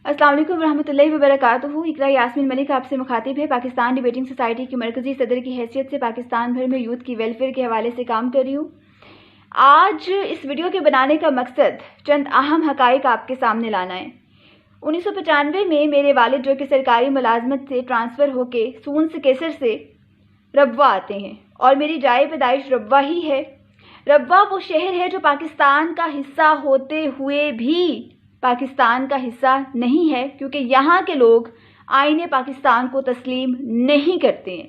अस्सलाम वालेकुम रहमतुल्लाहि व बरकातुहू। इकरा यास्मीन मलिक आपसे मुखातिब है। पाकिस्तान डिबेटिंग सोसाइटी की मरकज़ी सदर की हैसियत से पाकिस्तान भर में यूथ की वेलफेयर के हवाले से काम कर रही हूँ। आज इस वीडियो के बनाने का मकसद चंद अहम हक़ाइक़ आपके सामने लाना है। 1995 में मेरे वालिद जो कि सरकारी मुलाजमत से ट्रांसफ़र होके सून से केसर से रब्वा आते हैं और मेरी जाए पैदाइश रब्वा ही है। रब्वा वो शहर है जो पाकिस्तान का हिस्सा होते हुए भी पाकिस्तान का हिस्सा नहीं है, क्योंकि यहाँ के लोग आईने पाकिस्तान को तस्लीम नहीं करते हैं।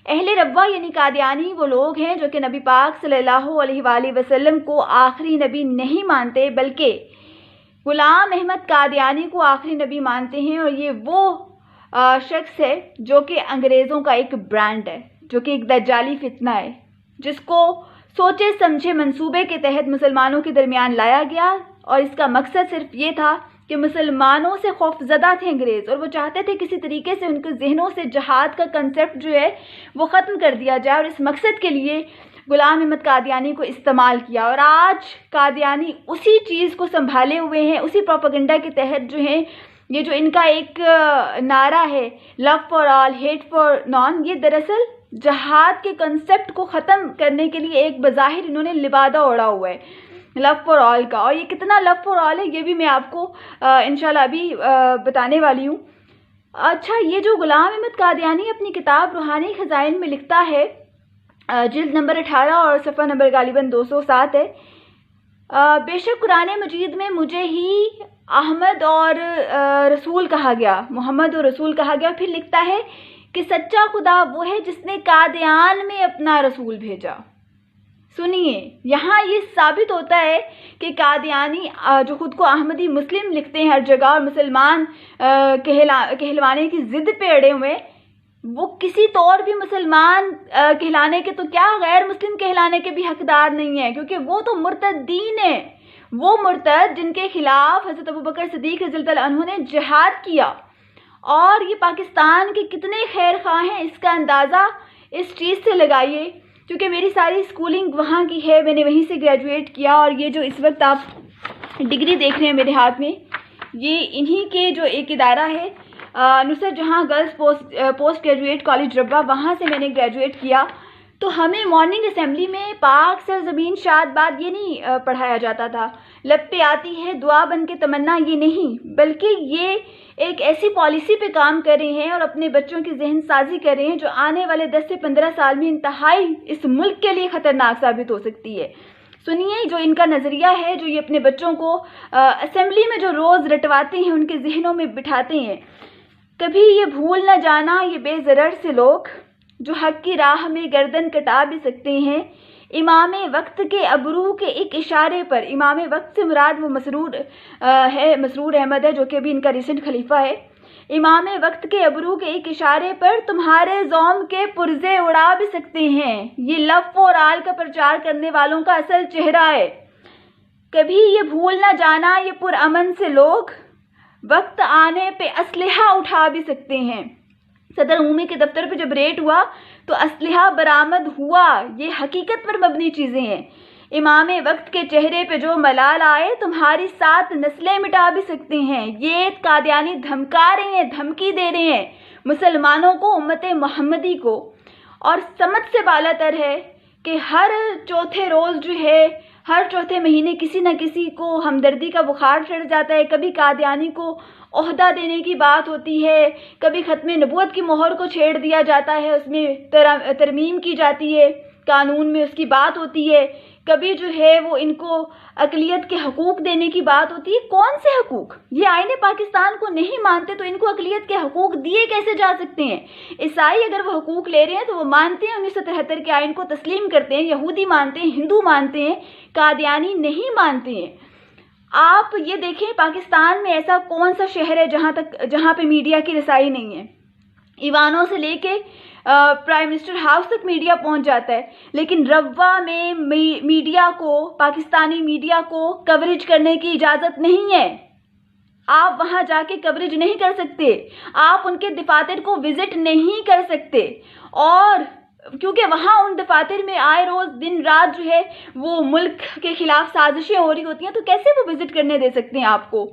अहले रब्वा यानी कादियानी वो लोग हैं जो कि नबी पाक सल्लल्लाहु अलैहि वसल्लम को आखिरी नबी नहीं मानते, बल्कि गुलाम अहमद कादियानी को आखिरी नबी मानते हैं। और ये वो शख्स है जो कि अंग्रेज़ों का एक ब्रांड है, जो कि एक दज्जाली फितना है, जिसको सोचे समझे मंसूबे के तहत मुसलमानों के दरमियान लाया गया। और इसका मकसद सिर्फ ये था कि मुसलमानों से खौफज़दा थे अंग्रेज़, और वो चाहते थे किसी तरीके से उनके जहनों से जहाद का कंसेप्ट जो है वो ख़त्म कर दिया जाए। और इस मकसद के लिए गुलाम अहमद कादियानी को इस्तेमाल किया। और आज कादियानी उसी चीज़ को संभाले हुए हैं, उसी प्रोपेगेंडा के तहत जो है ये जो इनका एक नारा है love for all hate for non, ये दरअसल जहाद के कंसेप्ट को ख़त्म करने के लिए एक बज़ाहिर इन्होंने लिबादा ओढ़ा हुआ है लव फॉर ऑल का। और ये कितना लव फॉर ऑल है ये भी मैं आपको इंशाल्लाह अभी बताने वाली हूँ। अच्छा, ये जो गुलाम अहमद कादियानी अपनी किताब रूहानी खजाइन में लिखता है, जिल्द नंबर 18 और सफ़ा नंबर गालिबन 207 है, बेशक कुरान मजीद में मुझे ही अहमद और रसूल कहा गया, मोहम्मद और रसूल कहा गया। फिर लिखता है कि सच्चा खुदा वो है जिसने कादियान में अपना रसूल भेजा। सुनिए, यहाँ ये साबित होता है कि कादियानी जो खुद को अहमदी मुस्लिम लिखते हैं हर जगह और मुसलमान कहलवाने की ज़िद पे अड़े हुए, वो किसी तौर भी मुसलमान कहलाने के तो क्या गैर मुस्लिम कहलाने के भी हकदार नहीं है, क्योंकि वो तो मुर्तदीन है। वो मुर्तद जिनके खिलाफ हज़रत अबू बकर सिद्दीक़ रज़ियल्लाहु अन्हु ने जिहाद किया। और ये पाकिस्तान के कितने खैर ख़्वाह हैं इसका अंदाज़ा इस चीज़ से लगाइए, क्योंकि मेरी सारी स्कूलिंग वहाँ की है, मैंने वहीं से ग्रेजुएट किया। और ये जो इस वक्त आप डिग्री देख रहे हैं मेरे हाथ में, ये इन्हीं के जो एक इदारा है नुसरत जहाँ गर्ल्स पोस्ट ग्रेजुएट कॉलेज रब्वा, वहाँ से मैंने ग्रेजुएट किया। तो हमें मॉर्निंग असेंबली में पाक सरज़मीन शाद बाद ये नहीं पढ़ाया जाता था, लब पे आती है दुआ बन के तमन्ना, ये नहीं, बल्कि ये एक ऐसी पॉलिसी पे काम कर रहे हैं और अपने बच्चों की जहन साजी कर रहे हैं जो आने वाले 10 से 15 साल में इंतहाई इस मुल्क के लिए ख़तरनाक साबित हो सकती है। सुनिए, जो इनका नज़रिया है, जो ये अपने बच्चों को असेंबली में जो रोज़ रटवाते हैं, उनके जहनों में बिठाते हैं, कभी ये भूल न जाना ये बेज़रर से लोग जो हक़ की राह में गर्दन कटा भी सकते हैं। इमाम वक्त के अबरू के एक इशारे पर, इमाम वक्त से मुराद वो मसरूर अहमद है जो कि अभी इनका रिसेंट खलीफा है। इमाम वक्त के अबरू के एक इशारे पर तुम्हारे ज़ौम के पुर्जे उड़ा भी सकते हैं। ये लव फॉर ऑल का प्रचार करने वालों का असल चेहरा है। कभी ये भूल ना जाना ये पुरअमन से लोग वक्त आने पे असलहा उठा भी सकते हैं। सदर उमूमी के दफ्तर पे जब रेड हुआ तो असलहा बरामद हुआ, ये हकीकत पर मबनी चीज़ें हैं। इमाम वक्त के चेहरे पे जो मलाल आए तुम्हारी 7 नस्लें मिटा भी सकते हैं। ये कादियानी धमका रहे हैं, धमकी दे रहे हैं मुसलमानों को, उम्मत मोहम्मदी को। और समझ से बालातर है कि हर चौथे रोज़ जो है, हर चौथे महीने किसी न किसी को हमदर्दी का बुखार चढ़ जाता है। कभी कादियानी को ओहदा देने की बात होती है, कभी ख़त्म नबूवत की मोहर को छेड़ दिया जाता है, उसमें तरमीम की जाती है, कानून में उसकी बात होती है। कभी जो है वो इनको अक़लियत के हकूक़ देने की बात होती है। कौन से हकूक़? ये आईने पाकिस्तान को नहीं मानते तो इनको अक़लियत के हकूक़ दिए कैसे जा सकते हैं? ईसाई अगर वो हकूक़ ले रहे हैं तो वो मानते हैं 1973 के आइन को तस्लीम करते हैं, यहूदी मानते हैं, हिंदू मानते हैं, कादियानी नहीं मानते हैं। आप ये देखें, पाकिस्तान में ऐसा कौन सा शहर है जहाँ पे मीडिया की रसाई नहीं है? ईवानों से लेके प्राइम मिनिस्टर हाउस तक मीडिया पहुंच जाता है, लेकिन रब्वा में मीडिया को, पाकिस्तानी मीडिया को कवरेज करने की इजाज़त नहीं है। आप वहां जाके कवरेज नहीं कर सकते, आप उनके दफातर को विजिट नहीं कर सकते। और क्योंकि वहाँ उन दफातर में आए रोज़ दिन रात जो है वो मुल्क के खिलाफ साजिशें हो रही होती हैं, तो कैसे वो विज़िट करने दे सकते हैं आपको?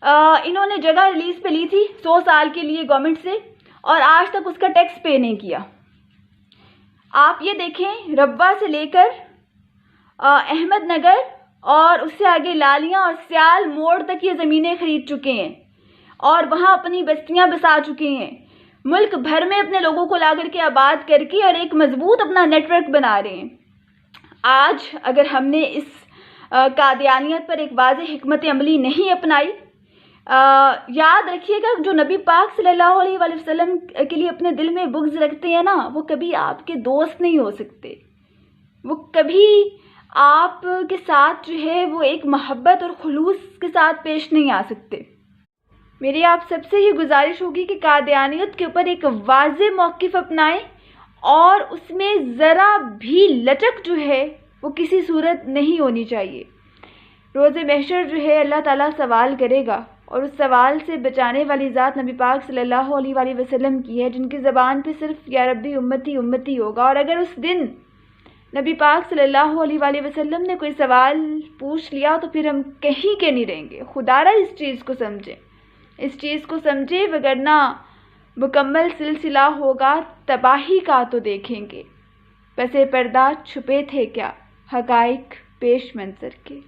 انہوں نے جگہ ریلیز پہ لی تھی 100 سال کے لیے گورنمنٹ سے، اور آج تک اس کا ٹیکس پے نہیں کیا۔ آپ یہ دیکھیں، ربوہ سے لے کر احمد نگر اور اس سے آگے لالیاں اور سیال موڑ تک یہ زمینیں خرید چکے ہیں اور وہاں اپنی بستیاں بسا چکے ہیں، ملک بھر میں اپنے لوگوں کو لا کر کے آباد کر کے اور ایک مضبوط اپنا نیٹ ورک بنا رہے ہیں۔ آج اگر ہم نے اس قادیانیت پر ایک واضح حکمت عملی نہیں اپنائی، یاد رکھیے گا جو نبی پاک صلی اللہ علیہ وآلہ وسلم کے لیے اپنے دل میں بغض رکھتے ہیں نا، وہ کبھی آپ کے دوست نہیں ہو سکتے، وہ کبھی آپ کے ساتھ جو ہے وہ ایک محبت اور خلوص کے ساتھ پیش نہیں آ سکتے۔ میری آپ سب سے یہ گزارش ہوگی کہ قادیانیت کے اوپر ایک واضح موقف اپنائیں اور اس میں ذرا بھی لچک جو ہے وہ کسی صورت نہیں ہونی چاہیے۔ روز محشر جو ہے اللہ تعالیٰ سوال کرے گا، اور اس سوال سے بچانے والی ذات نبی پاک صلی اللہ علیہ وآلہ وسلم کی ہے، جن کی زبان پہ صرف یا ربی امتی امتی ہوگا۔ اور اگر اس دن نبی پاک صلی اللہ علیہ وآلہ وسلم نے کوئی سوال پوچھ لیا تو پھر ہم کہیں کے نہیں رہیں گے۔ خدا را اس چیز کو سمجھیں، اس چیز کو سمجھے، وگرنہ مکمل سلسلہ ہوگا تباہی کا تو دیکھیں گے۔ پس پردہ چھپے تھے کیا حقائق پیش منظر کے۔